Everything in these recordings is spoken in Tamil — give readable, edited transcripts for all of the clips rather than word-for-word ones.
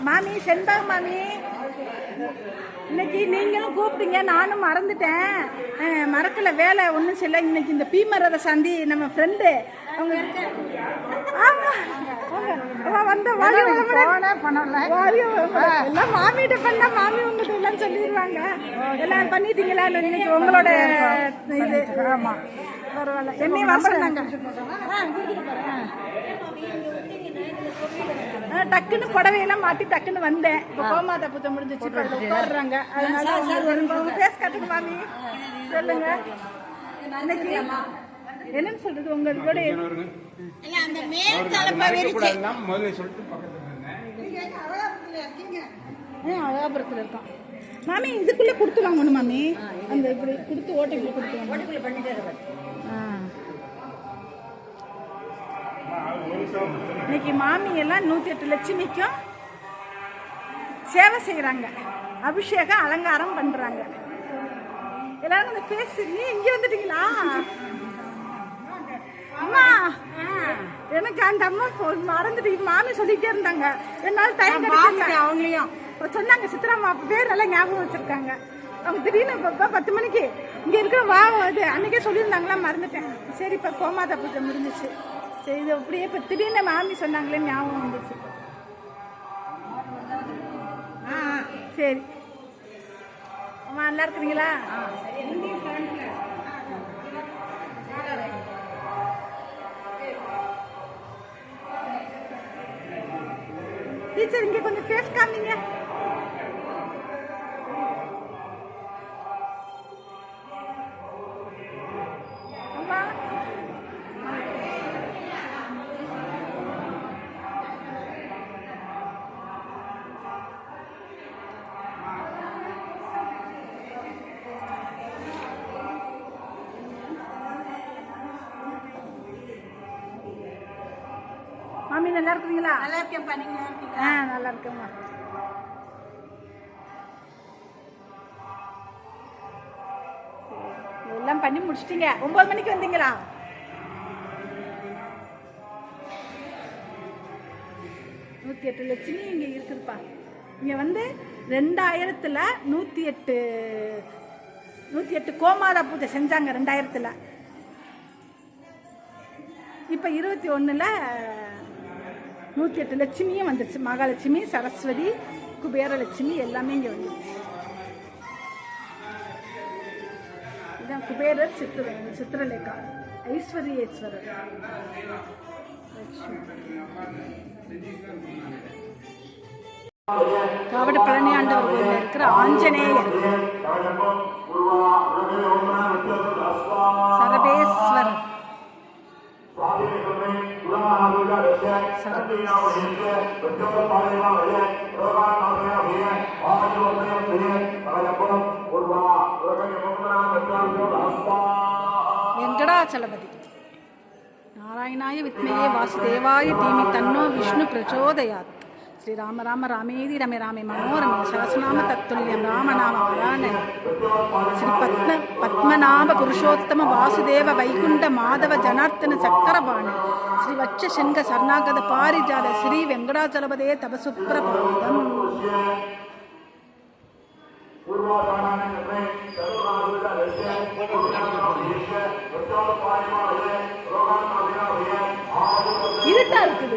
மாமி செண்பக மாமி, இன்னைக்கு நீங்களும் கூப்பிட்டீங்க, நானும் மறந்துட்டேன். மறக்கல, வேலை ஒன்றும் செய்யல. இன்னைக்கு இந்த பீமரத சந்தி நம்ம ஃப்ரெண்டு அவங்க வந்த எல்லாம் மாமிகிட்ட பண்ணா மாமி உங்ககிட்ட எல்லாம் சொல்லிடுவாங்க. எல்லாம் பண்ணிட்டீங்களா இன்னைக்கு உங்களோட இது? ஆமா பரவாயில்ல, என்னையும் வர சொன்னாங்க. டக்குன்னு புடவையெல்லாம் மாற்றி டக்குன்னு வந்தேன். இப்போ கோமாதா பூஜை முடிஞ்சிச்சு, உட்காடுறாங்க. அதனால பேஸ் கட்டுங்க மாமி, சொல்லுங்க இன்னைக்கு என்னன்னு சொல்றது உங்க கூட. அழகாபுரத்துல இருக்கோம் மாமி. இதுக்குள்ள கொடுத்து வாங்கணும் மாமி, அந்த இப்படி கொடுத்து ஓட்டைக்குள்ள கொடுத்து ஓட்டைக்குள்ள பண்ணிட்டு. இன்னைக்கு மாமி எல்லாம் 108 லட்சுமிக்கும் சேவை செய்யறாங்க, அபிஷேகம் அலங்காரம் பண்றாங்க. எல்லாரும் அந்த பேசுறீங்க. இங்க வந்துட்டீங்களா அம்மா? எனக்கு அந்த அம்மா மறந்துட்டு மாமி சொல்லிட்டே இருந்தாங்க, என்னால டைம் கிடைக்கல. அவங்களையும் சொன்னாங்க, சித்ராமா பேர் எல்லாம் ஞாபகம் வச்சிருக்காங்க. அவங்க திடீர்னு இப்போ 10 மணிக்கு இங்க இருக்கிற இது அன்னைக்கே சொல்லியிருந்தாங்களா, மறந்துட்டேன். சரி, இப்ப கோமாதா பூஜை முடிஞ்சிச்சு. சரி, இது அப்படியே இப்போ திடீர்னு மாமி சொன்னாங்களே ஞாபகம் வந்துச்சு. சரி அம்மா, நல்லா இருக்கிறீங்களா? டீச்சர் இங்க கொஞ்சம் ஃபேஸ் காமிங்க. மாமி நல்லா இருக்குங்களா? நல்லா இருக்கேன்ப்பா, நீங்க நல்லா இருக்கீங்களா? நல்லா இருக்கேம்மா. எல்லாம் பண்ணி முடிச்சிட்டீங்க. 9 மணிக்கு வந்தீங்களா? நூத்தி 8 லட்சுமி இங்க இருக்குதுப்பா. இங்க வந்து 2000ல் 108 கோமாதா பூஜை செஞ்சாங்க 2000ல். இப்போ 21ல் 108 லட்சுமியும் வந்துருச்சு. மகாலட்சுமி, சரஸ்வதி, குபேரலட்சுமி எல்லாமே இங்கே வந்துருச்சு. இதுதான் குபேரர், சித்திரலேகா, ஐஸ்வர்யேஸ்வரர், காவடி பழனி ஆண்டவர் கோயிலில் இருக்கிற ஆஞ்சநேயர், சரபேஸ்வரர், வெங்கடாச்சலபதி, நாராயணாய வித்மயே வாசுதேவாய தீமி தன்னோ விஷ்ணு பிரச்சோதயாத். ஸ்ரீ ராம ராம ராமேதி ரமே ராமே மனோரமே சகஸ்ரநாம தத்துல்யம் ராமநாம வராணன். ஸ்ரீ பத்மநாப புருஷோத்தம வாசுதேவ வைகுண்ட மாதவ ஜனார்த்தன சக்கரபாண ஸ்ரீ வட்ச செங்க சரணாகத பாரிஜாத ஸ்ரீ வெங்கடாச்சலபதே தபசுப்ரபாதம். இருட்டா இருக்குது,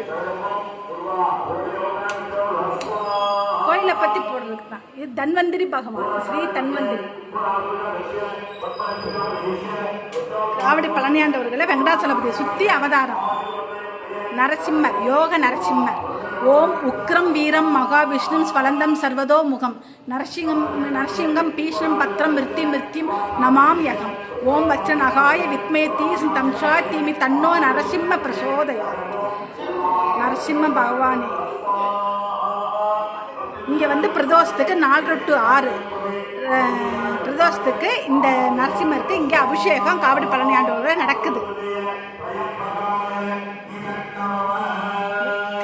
கோயிலை பத்தி போடுறதுக்கு தான். இது தன்வந்திரி பகவான், ஸ்ரீ தன்வந்திரி. காவடி பழனியாண்டவர்களை வெங்கடாச்சலபதி சுத்தி அவதாரம். நரசிம்மர், யோக நரசிம்மர். ஓம் உக்ரம் வீரம் மகாவிஷ்ணும் ஸ்வலந்தம் சர்வதோ முகம் நரசிங்கம் பீஷ்ணம் பத்திரம் மிருத்திம் நமாம் யகம். ஓம் வச்ச நகாய வித்மே தீஸ் தம்ஷா தீமி தன்னோ நரசிம்ம பிரசோதயா. நரசிம்ம பகவானே. இங்கே வந்து பிரதோஷத்துக்கு 4 to 6 பிரதோஷத்துக்கு இந்த நரசிம்மருக்கு இங்கே அபிஷேகம் காவடி பழனி ஆண்டவர்கள் நடக்குது.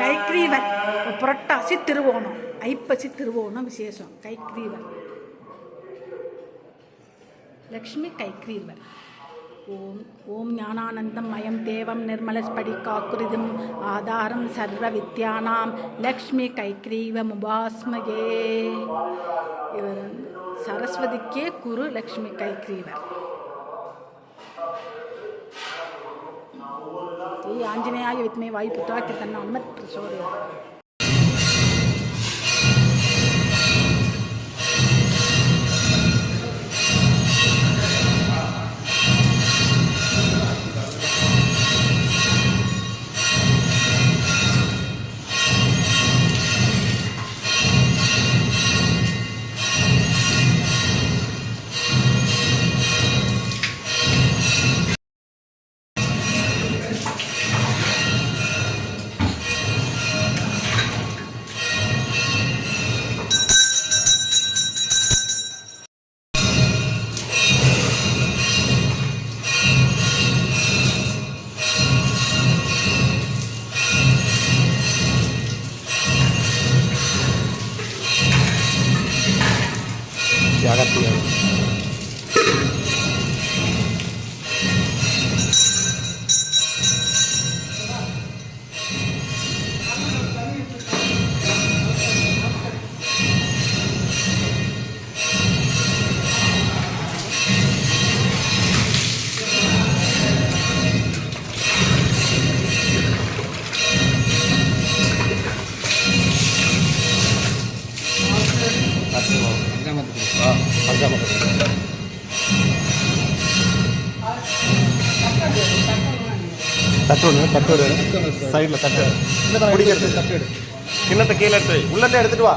கைக்ரீவர், புரட்டாசி திருவோணம், ஐப்பசி திருவோணம் விசேஷம். கைக்ரீவர், லக்ஷ்மி கைக்ரீவர். ஓம் ஞானானந்தம் மயம் தேவம் நிர்மலஸ்படிகாக்கிருதிம் ஆதாரம் சர்வ வித்யானாம் லக்ஷ்மி கைக்ரீவமுபாஸ்மயே. இவர் சரஸ்வதிக்கே குரு லக்ஷ்மி கைக்ரீவர். ஆஞ்சநேயாய வித்மஹே வாயுபுத்ராய தன்னோ ஹனுமத் பிரச்சோதயாத். தட்டு சைடில் தட்டு பிடிக்கிறது தட்டு கிண்ணத்தை கீழே எடுத்து உள்ளே எடுத்துட்டு வா.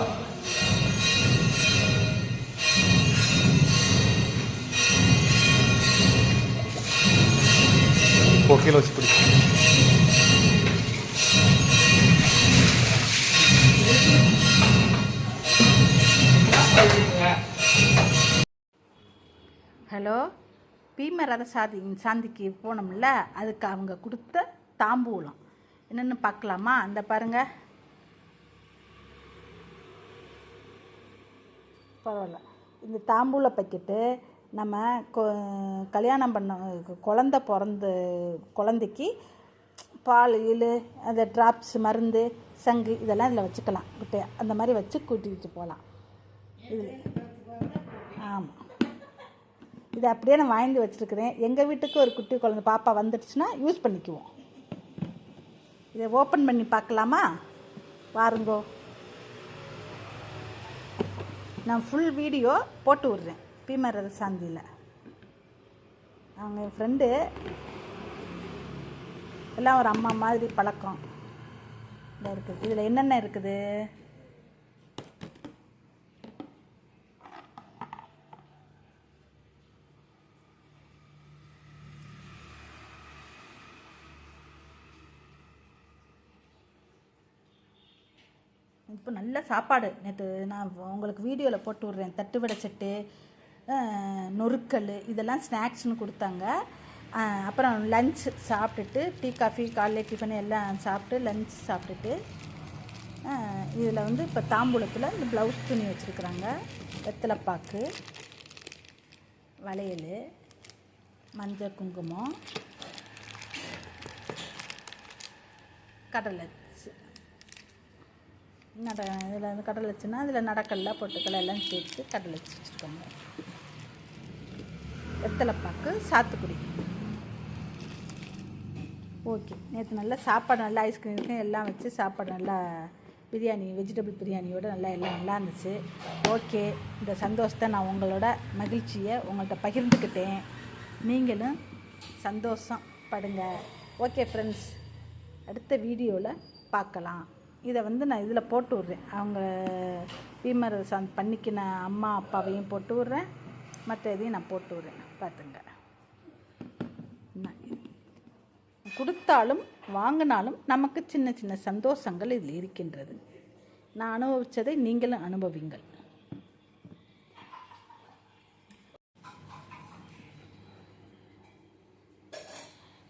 கீழே வச்சு பிடி. ஹலோ, பீம ரத சாந்திக்கு போனோம்ல, அதுக்கு அவங்க கொடுத்த தாம்பூலம் என்னென்னு பார்க்கலாமா? அந்த பாருங்கள், பரவாயில்ல. இந்த தாம்பூல பக்கெட்டு நம்ம கல்யாணம் பண்ண குழந்தைக்கு பால் அந்த ட்ராப்ஸ் மருந்து சங்கு இதெல்லாம் இதில் வச்சுக்கலாம். அந்த மாதிரி வச்சு கூட்டிகிட்டு போகலாம். இதில் ஆமாம், இதை அப்படியே நான் வாங்கி வச்சுருக்கிறேன். எங்கள் வீட்டுக்கு ஒரு குட்டி குழந்தை பாப்பா வந்துடுச்சுன்னா யூஸ் பண்ணிக்குவோம். இதை ஓப்பன் பண்ணி பார்க்கலாமா? பாருங்கோ, நான் ஃபுல் வீடியோ போட்டு விட்றேன் பீமரத சாந்தியில். அவங்க என் ஃப்ரெண்டு எல்லாம் ஒரு அம்மா மாதிரி பழக்கம் இருக்குது. இதில் என்னென்ன இருக்குது? இப்போ நல்ல சாப்பாடு நேற்று நான் உங்களுக்கு வீடியோவில் போட்டு விட்றேன். தட்டு வடை செட்டு, நொறுக்கல் இதெல்லாம் ஸ்நாக்ஸ்னு கொடுத்தாங்க. அப்புறம் லன்ச் சாப்பிட்டுட்டு டீ காஃபி காலையில் டிஃபனு எல்லாம் சாப்பிட்டு லன்ச் சாப்பிட்டுட்டு இதில் வந்து இப்போ தாம்பூலத்தில் இந்த ப்ளவுஸ் துணி வச்சுருக்குறாங்க. வெத்தலைப்பாக்கு, வளையல், மஞ்சள் குங்குமம், கடலை இதில் வந்து கடலை வச்சுன்னா அதில் நடக்கல்ல பொட்டுக்கல்ல எல்லாம் சேர்த்து கடலை வச்சு வச்சுருக்காங்க. வெத்தலைப்பாக்கு, சாத்துக்குடி. ஓகே, நேற்று நல்லா சாப்பாடு, நல்லா ஐஸ்கிரீம் எல்லாம் வச்சு சாப்பாடு நல்லா பிரியாணி, வெஜிடபிள் பிரியாணியோடு எல்லாம் நல்லா இருந்துச்சு. ஓகே, இந்த சந்தோஷத்தை நான் உங்களோட மகிழ்ச்சியை உங்கள்கிட்ட பகிர்ந்துக்கிட்டேன். நீங்களும் சந்தோஷம் படுங்க. ஓகே ஃப்ரெண்ட்ஸ், அடுத்த வீடியோவில் பார்க்கலாம். இதை வந்து நான் இதில் போட்டு விட்றேன். அவங்க பீமரத பண்ணிக்கின அம்மா அப்பாவையும் போட்டு விட்றேன், மற்ற இதையும் நான் போட்டு விட்றேன். பார்த்துங்க, கொடுத்தாலும் வாங்கினாலும் நமக்கு சின்ன சின்ன சந்தோஷங்கள் இதில் இருக்கின்றது. நான் அனுபவித்ததை நீங்களும் அனுபவிங்கள்.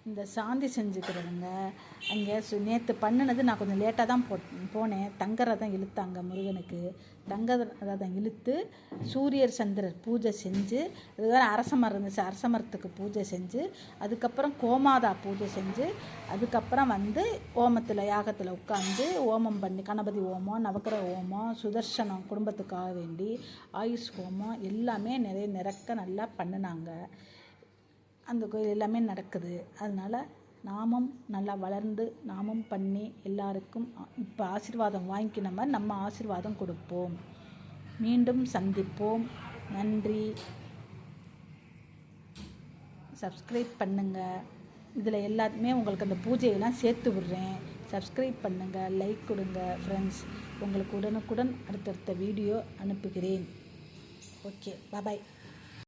இந்த சாந்தி செஞ்சுக்கிறவங்க அங்கே நேற்று பண்ணினது நான் கொஞ்சம் லேட்டாக தான் போனேன். தங்கரதம் இழுத்தாங்க முருகனுக்கு. தங்கரதம் இழுத்து சூரியர் சந்திரர் பூஜை செஞ்சு, அதுக்கப்புறம் அரச மரம் இருந்துச்சு, அரச மரத்துக்கு பூஜை செஞ்சு, அதுக்கப்புறம் கோமாதா பூஜை செஞ்சு, அதுக்கப்புறம் ஓமத்தில் யாகத்தில் உட்காந்து ஓமம் பண்ணி, கணபதி ஓமம், நவக்கிரக ஓமம், சுதர்சனம் குடும்பத்துக்காக வேண்டி, ஆயுஷ் ஹோமம் எல்லாமே நிறக்க நல்லா பண்ணினாங்க. அந்த கோயில் எல்லாமே நடக்குது. அதனால் நாமும் நல்லா வளர்ந்து நாமும் பண்ணி எல்லாருக்கும் இப்போ ஆசீர்வாதம் வாங்கிக்கின மாதிரி நம்ம ஆசீர்வாதம் கொடுப்போம். மீண்டும் சந்திப்போம். நன்றி. சப்ஸ்கிரைப் பண்ணுங்கள். இதில் எல்லாத்துமே உங்களுக்கு அந்த பூஜையெல்லாம் சேர்த்து விட்றேன். சப்ஸ்கிரைப் பண்ணுங்கள், லைக் கொடுங்க ஃப்ரெண்ட்ஸ். உங்களுக்கு உடனுக்குடன் அடுத்தடுத்த வீடியோ அனுப்புகிறேன். ஓகே, பாய்.